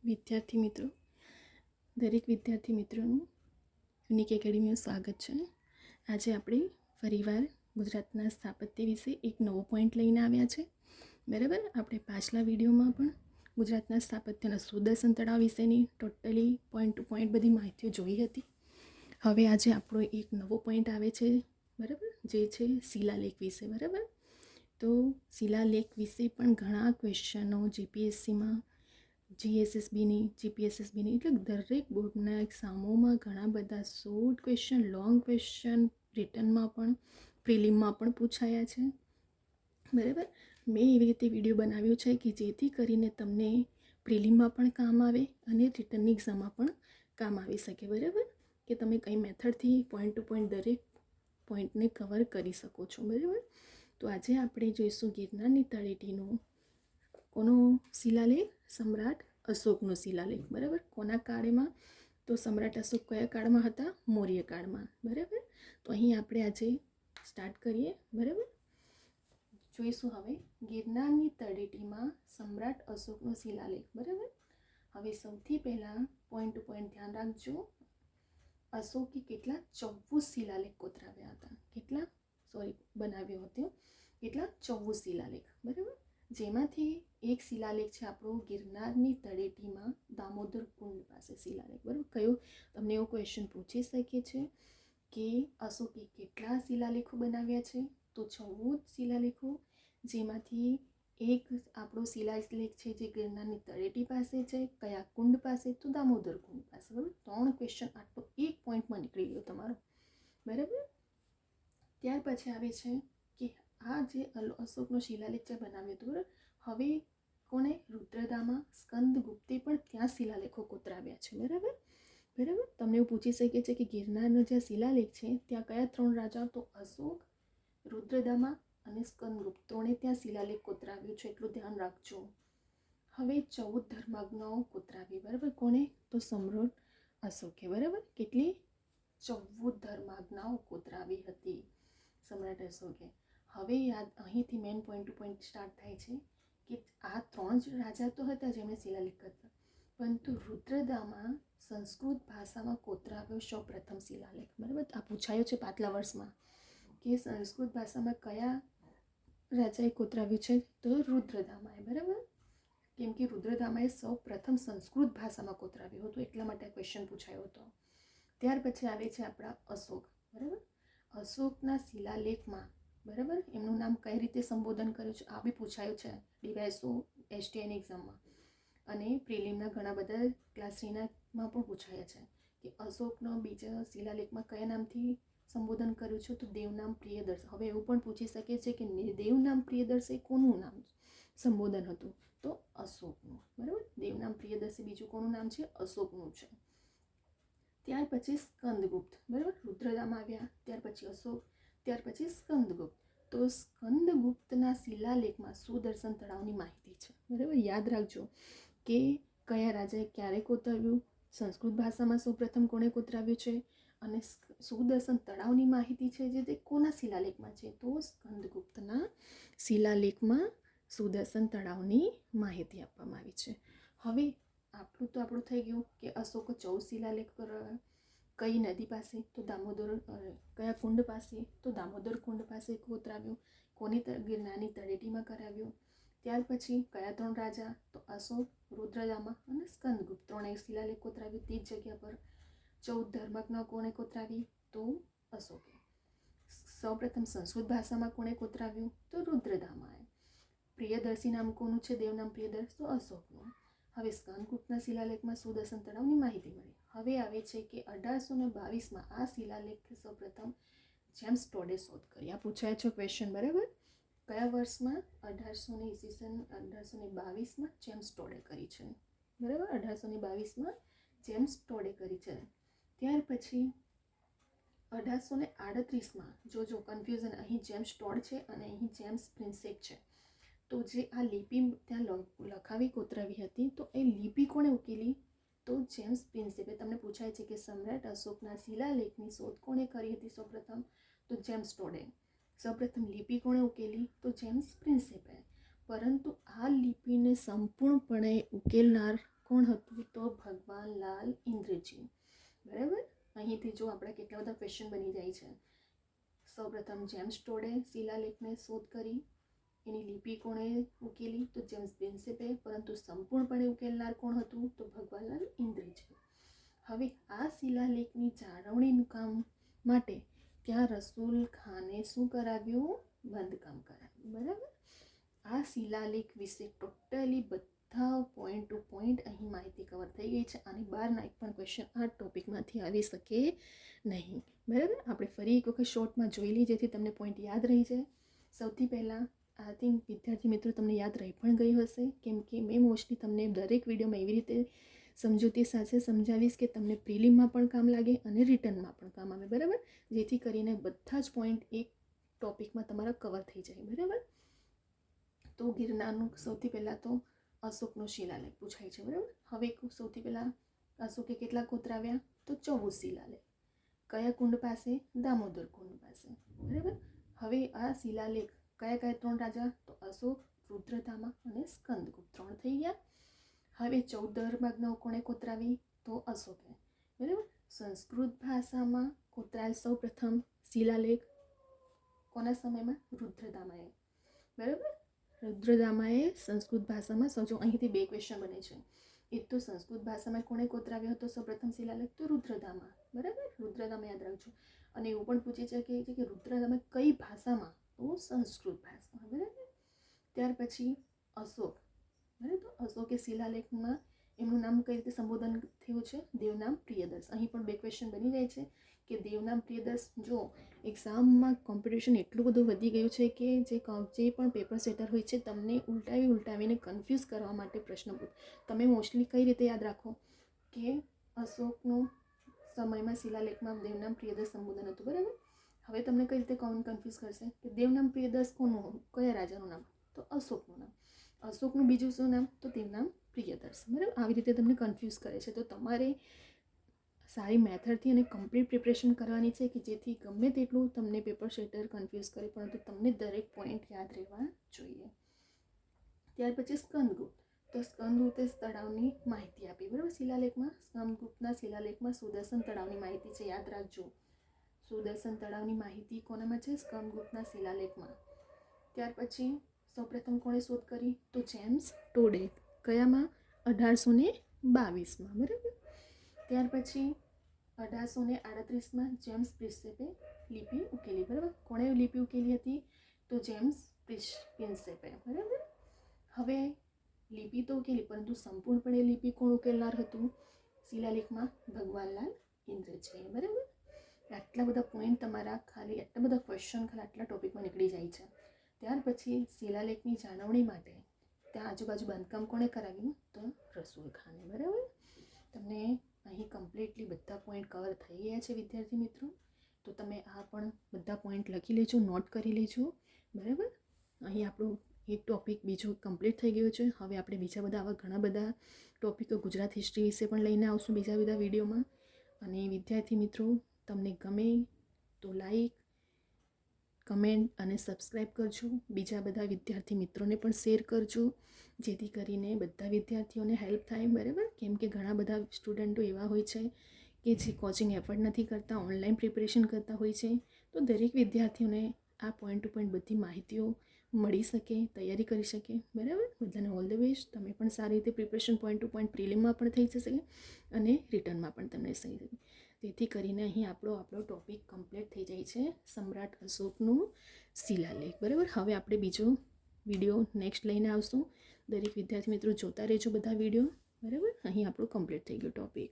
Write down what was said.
વિદ્યાર્થી મિત્રો, દરેક વિદ્યાર્થી મિત્રોનું યુનિક એકેડમીનું સ્વાગત છે. આજે આપણે ફરીવાર ગુજરાતના સ્થાપત્ય વિશે એક નવો પોઈન્ટ લઈને આવ્યા છે. બરાબર, આપણે પાછલા વિડીયોમાં પણ ગુજરાતના સ્થાપત્યના સુદર્શન તળાવ વિશેની ટોટલી પોઈન્ટ ટુ પોઈન્ટ બધી માહિતીઓ જોઈ હતી. હવે આજે આપણો એક નવો પોઈન્ટ આવે છે, બરાબર, જે છે શિલાલેખ વિશે. બરાબર, તો શિલાલેખ વિશે પણ ઘણા ક્વેશ્ચનો જીપીએસસીમાં, જીએસએસબીની, જીપીએસએસબીની એટલે દરેક બોર્ડના એક્ઝામોમાં ઘણા બધા શોર્ટ ક્વેશ્ચન, લોંગ ક્વેશ્ચન, રિટર્નમાં પણ, પ્રિલિમમાં પણ પૂછાયા છે. બરાબર, મેં એવી રીતે વિડીયો બનાવ્યો છે કે જેથી કરીને તમને પ્રિલિમમાં પણ કામ આવે અને રિટર્નની એક્ઝામમાં પણ કામ આવી શકે. બરાબર, કે તમે કઈ મેથડથી પોઈન્ટ ટુ પોઈન્ટ દરેક પોઈન્ટને કવર કરી શકો છો. બરાબર, તો આજે આપણે જોઈશું ગિરનારની તળેટીનો કોનો શિલાલેખ? સમ્રાટ અશોકનો શિલાલેખ. બરાબર, કોના કાળમાં? તો સમ્રાટ અશોક કયા કાળમાં હતા? મૌર્ય કાળમાં. બરાબર, તો અહીં આપણે આજે સ્ટાર્ટ કરીએ. બરાબર, જોઈશું હવે ગિરનારની તળેટીમાં સમ્રાટ અશોકનો શિલાલેખ. બરાબર, હવે સૌથી પહેલાં પોઈન્ટ ટુ પોઈન્ટ ધ્યાન રાખજો. અશોકે કેટલા 24 શિલાલેખ કોતરાવ્યા હતા. બનાવ્યો હતો. કેટલા? 24 શિલાલેખ. બરાબર, જેમાંથી એક શિલાલેખ છે આપણો ગિરનારની તળેટીમાં દામોદર કુંડ પાસે શિલાલેખ. બરાબર, કયો? તમને એવો ક્વેશ્ચન પૂછી શકે છે કે અશોકે કેટલા શિલાલેખો બનાવ્યા છે? તો 14 શિલાલેખો, જેમાંથી એક આપણો શિલાલેખ છે જે ગિરનારની તળેટી પાસે છે. કયા કુંડ પાસે? તો દામોદર કુંડ પાસે. બરાબર, 3 ક્વેશ્ચન આટલો એક પોઈન્ટમાં નીકળી ગયો તમારો. બરાબર, ત્યાર પછી આવે છે કે આ જે અશોકનો શિલાલેખ જે બનાવ્યો હતો, બરાબર, હવે કોણે? રુદ્રદામાં સ્કંદગુપ્તે પણ ત્યાં શિલાલેખો કોતરાવ્યા છે. બરાબર, તમને એવું પૂછી શકે છે કે ગિરનારનો જે શિલાલેખ છે ત્યાં કયા 3 રાજા? તો અશોક, રુદ્રદામા અને સ્કંદગુપ્ત ત્રણે ત્યાં શિલાલેખ કોતરાવ્યું છે, એટલું ધ્યાન રાખજો. હવે 14 ધર્માજ્ઞાઓ કોતરાવી. બરાબર, કોણે? તો સમ્રાટ અશોકે. બરાબર, કેટલી? 14 ધર્માજ્ઞાઓ કોતરાવી હતી સમ્રાટ અશોકે. હવે અહીંથી main point to point start થાય છે કે આ 3 જ રાજા તો હતા જેમણે શિલાલેખ કર્યા, પરંતુ રુદ્રદામાં સંસ્કૃત ભાષામાં કોતરાવ્યો સૌપ્રથમ શિલાલેખ. બરાબર, આ પૂછાયો છે પાછલા વર્ષમાં કે સંસ્કૃત ભાષામાં કયા રાજાએ કોતરાવ્યું છે? તો રુદ્રદામાએ. બરાબર, કેમ કે રુદ્રદામાએ સૌ પ્રથમ સંસ્કૃત ભાષામાં કોતરાવ્યું હતું, એટલા માટે આ ક્વેશ્ચન પૂછાયો હતો. ત્યાર પછી આવે છે આપણા અશોક. બરાબર, અશોકના શિલાલેખમાં, બરાબર, એમનું નામ કઈ રીતે સંબોધન કર્યું છે આ બી પૂછાયું છે ડીવાયસો એસટીએની એક્ઝામમાં, અને પ્રિલિમના ઘણા બધા ક્લાસ 3માં પણ પૂછાયા છે કે અશોકનો બીજા શિલાલેખમાં કયા નામથી સંબોધન કર્યું છે? તો દેવનામ પ્રિયદર્શ. હવે એવું પણ પૂછી શકે છે કે દેવનામ પ્રિયદર્શ એ કોનું નામ સંબોધન હતું? તો અશોકનું. બરાબર, દેવનામ પ્રિયદર્શી બીજું કોનું નામ છે? અશોકનું છે. ત્યાર પછી સ્કંદગુપ્ત. બરાબર, રુદ્રદામાં આવ્યા, ત્યાર પછી અશોક, ત્યાર પછી સ્કંદગુપ્ત. તો સ્કંદગુપ્તના શિલાલેખમાં સુદર્શન તળાવની માહિતી છે. બરાબર, યાદ રાખજો કે કયા રાજાએ ક્યારે કોતરાવ્યું, સંસ્કૃત ભાષામાં સૌપ્રથમ કોણે કોતરાવ્યું છે, અને સુદર્શન તળાવની માહિતી છે જે તે કોના શિલાલેખમાં છે? તો સ્કંદગુપ્તના શિલાલેખમાં સુદર્શન તળાવની માહિતી આપવામાં આવી છે. હવે આપણું થઈ ગયું કે અશોકે 14 શિલાલેખ કરાવ્યા. કઈ નદી પાસે? તો દામોદર. કયા કુંડ પાસે? તો દામોદર કુંડ પાસે કોતરાવ્યું. કોની? ગિરનારની તળેટીમાં કરાવ્યું. ત્યાર પછી કયા 3 રાજા? તો અશોક, રુદ્રદામા અને સ્કંદગુપ્ત ત્રણેય શિલાલેખ કોતરાવ્યું તે જ જગ્યા પર. 14 ધર્માજ્ઞાઓ કોણે કોતરાવી? તો અશોકે. સૌપ્રથમ સંસ્કૃત ભાષામાં કોણે કોતરાવ્યું? તો રુદ્રદામાએ. પ્રિયદર્શી નામ કોનું છે? દેવનામ પ્રિયદર્શ. તો અશોકનું. હવે સ્કંદગુપ્તના શિલાલેખમાં સુદર્શન તળાવની માહિતી મળી. હવે આવે છે કે 1822માં આ શિલાલેખ સૌપ્રથમ જેમ્સ ટોડે શોધ કરી. આ પૂછાય છે ક્વેશ્ચન. બરાબર, કયા વર્ષમાં? 1822માં જેમ્સ ટોડે કરી છે. બરાબર, 1822માં જેમ્સ ટોડે કરી છે. ત્યાર પછી 1838માં જો કન્ફ્યુઝન, અહીં જેમ્સ ટોડ છે અને અહીં જેમ્સ પ્રિન્સેપ છે. તો જે આ લિપિ ત્યાં લખાવી કોતરાવી હતી, તો એ લિપિ કોણે ઉકેલી? તો જેમ્સ પ્રિન્સેપે. તમને પૂછાય છે કે સમ્રાટ અશોકના શિલાલેખની શોધ કોણે કરી હતી સૌપ્રથમ? તો જેમ્સ ટોડે. સૌપ્રથમ લિપિ કોણે ઉકેલી? તો જેમ્સ પ્રિન્સેપે. પરંતુ આ લિપિને સંપૂર્ણપણે ઉકેલનાર કોણ હતું? તો ભગવાનલાલ ઇન્દ્રજી. બરાબર. અહીંથી જો આપણા કેટલા બધા ક્વેશ્ચન બની જાય છે. સૌપ્રથમ જેમ્સ ટોડે શિલાલેખને શોધ કરી, એની લિપિ કોણે ઉકેલી? તો જેમ્સ પ્રિન્સેપે. પરંતુ સંપૂર્ણપણે ઉકેલનાર કોણ હતું? તો ભગવાનલાલ ઇન્દ્રજી. હવે આ શિલાલેખની જાળવણીનું કામ માટે ત્યાં રસૂલ ખાને શું કરાવ્યું? બાંધકામ કરાવ્યું. બરાબર. આ શિલાલેખ વિશે ટોટલી બધા પોઈન્ટ ટુ પોઈન્ટ અહીં માહિતી કવર થઈ ગઈ છે. અને બહારના એક પણ ક્વેશ્ચન આ ટોપિકમાંથી આવી શકે નહીં. બરાબર. આપણે ફરી એક વખત શોર્ટમાં જોઈ લઈએ જેથી તમને પોઈન્ટ યાદ રહી જાય. સૌથી પહેલાં આઈ થિંક વિદ્યાર્થી મિત્રો તમને યાદ રહી પણ ગઈ હશે, કેમ કે મેં મોસ્ટલી તમને દરેક વિડીયોમાં એવી રીતે સમજૂતી સાથે સમજાવીશ કે તમને પ્રિલિમમાં પણ કામ લાગે અને રિટર્નમાં પણ કામ આવે. બરાબર. જેથી કરીને બધા જ પોઈન્ટ એક ટોપિકમાં તમારા કવર થઈ જાય. બરાબર. તો ગિરનારનું સૌથી પહેલાં તો અશોકનો શિલાલેખ પૂછાય છે. બરાબર. હવે સૌથી પહેલાં અશોકે કેટલા કોતરાવ્યા? તો 14 શિલાલેખ. કયા કુંડ પાસે? દામોદર કુંડ પાસે. બરાબર. હવે આ શિલાલેખ કયા 3 રાજા? તો અશોક, રુદ્રદામા અને સ્કંદગુપ્ત 3 થઈ ગયા. હવે 14 ધર્મજ્ઞાઓ કોણે કોતરાવી? તો અશોકે. બરાબર. સંસ્કૃત ભાષામાં કોતરાયેલ સૌ પ્રથમ શિલાલેખ કોના સમયમાં? રુદ્રદામાએ. બરાબર. રુદ્રદામાએ સંસ્કૃત ભાષામાં જો અહીંથી 2 ક્વેશ્ચન બને છે. એક તો સંસ્કૃત ભાષામાં કોણે કોતરાવ્યો હતો સૌપ્રથમ શિલાલેખ? તો રુદ્રદામા. બરાબર. રુદ્રદામા યાદ રાખજો. અને એવું પણ પૂછે છે કે રુદ્રદામા કઈ ભાષામાં? તો સંસ્કૃત ભાષામાં. બરાબર. ત્યાર પછી અશોક. બરાબર. તો અશોકે શિલાલેખમાં એમનું નામ કઈ રીતે સંબોધન થયું છે? દેવનામ પ્રિયદર્શ. અહીં પણ 2 ક્વેશ્ચન બની જાય છે કે દેવનામ પ્રિયદર્શ. જો એક્ઝામમાં કોમ્પિટિશન એટલું બધું વધી ગયું છે કે જે પણ પેપર સેટર હોય છે તમને ઉલટાવીને કન્ફ્યુઝ કરવા માટે પ્રશ્ન પૂછે. તમે મોસ્ટલી કઈ રીતે યાદ રાખો કે અશોકનું સમયમાં શિલાલેખમાં દેવનામ પ્રિયદર્શ સંબોધન હતું. બરાબર. હવે તમને કઈ રીતે કન્ફ્યુઝ કરશે કે દેવનામ પ્રિયદર્શ કોનું? કયા રાજાનું નામ? તો અશોકનું નામ. અશોકનું બીજું શું નામ? તો દેવનામ પ્રિયદર્શ. બરાબર. આવી રીતે તમને કન્ફ્યુઝ કરે છે. તો તમારે સારી મેથડથી અને કમ્પ્લીટ પ્રિપરેશન કરવાની છે કે જેથી ગમે તેટલું તમને પેપર સેટર કન્ફ્યુઝ કરે પરંતુ તમને દરેક પોઈન્ટ યાદ રહેવા જોઈએ. ત્યાર પછી સ્કંદગુપ્ત. તો સ્કંદગુપ્તે તળાવની માહિતી આપી. બરાબર. શિલાલેખમાં સ્કંદગુપ્તના શિલાલેખમાં સુદર્શન તળાવની માહિતી છે. યાદ રાખજો. સુદર્શન તળાવની માહિતી કોનામાં છે? સ્કંદગુપ્તના શિલાલેખમાં. ત્યાર પછી સૌપ્રથમ કોણે શોધ કરી? તો જેમ્સ ટોડે. કયામાં? 1822માં. બરાબર. ત્યાર પછી 1838માં જેમ્સ પ્રિન્સેપે લિપિ ઉકેલી. બરાબર. કોણે લિપિ ઉકેલી હતી? તો જેમ્સ પ્રિન્સેપે. બરાબર. હવે લિપિ તો ઉકેલી પરંતુ સંપૂર્ણપણે લિપિ કોણ ઉકેલનાર હતું? શિલાલેખમાં ભગવાનલાલ ઇન્દ્રજી. બરાબર. આટલા બધા પોઈન્ટ તમારા ખાલી આટલા બધા ક્વેશ્ચન ખાલી આટલા ટોપિકમાં નીકળી જાય છે. ત્યાર પછી શિલાલેખની જાળવણી માટે ત્યાં આજુબાજુ બાંધકામ કોણે કરાવ્યું? તો રસૂલ ખાને. બરાબર. તમને અહીં કમ્પ્લીટલી બધા પોઈન્ટ કવર થઈ ગયા છે વિદ્યાર્થી મિત્રો. તો તમે આ પણ બધા પોઈન્ટ લખી લેજો, નોટ કરી લેજો. બરાબર. અહીં આપણું એક ટોપિક બીજો કમ્પ્લીટ થઈ ગયો છે. હવે આપણે બીજા બધા આવા ઘણા બધા ટોપિકો ગુજરાત હિસ્ટ્રી વિશે પણ લઈને આવશું બીજા બધા વિડીયોમાં. અને વિદ્યાર્થી મિત્રો તમને ગમે તો લાઈક, કમેન્ટ અને સબસ્ક્રાઈબ કરજો. બીજા બધા વિદ્યાર્થી મિત્રોને પણ શેર કરજો જેથી કરીને બધા વિદ્યાર્થીઓને હેલ્પ થાય. બરાબર. કેમ કે ઘણા બધા સ્ટુડન્ટો એવા હોય છે કે જે કોચિંગ એફર્ટ નથી કરતા, ઓનલાઈન પ્રિપરેશન કરતા હોય છે. તો દરેક વિદ્યાર્થીઓને આ પોઈન્ટ ટુ પોઈન્ટ બધી માહિતીઓ મળી શકે, તૈયારી કરી શકે. બરાબર. બધાને ઓલ ધ બેસ્ટ. તમે પણ સારી રીતે પ્રિપરેશન પોઈન્ટ ટુ પોઈન્ટ પ્રિલિમમાં પણ થઈ જશે અને રિટર્નમાં પણ તમને થઈ શકે. જેથી કરીને અહીં આપણો ટોપિક કમ્પ્લીટ થઈ જાય છે સમ્રાટ અશોકનું શિલાલેખ. બરાબર. હવે આપણે બીજો વિડીયો નેક્સ્ટ લઈને આવશું. દરેક વિદ્યાર્થી મિત્રો જોતા રહેજો બધા વિડીયો. બરાબર. અહીં આપણું કમ્પ્લીટ થઈ ગયું ટોપિક.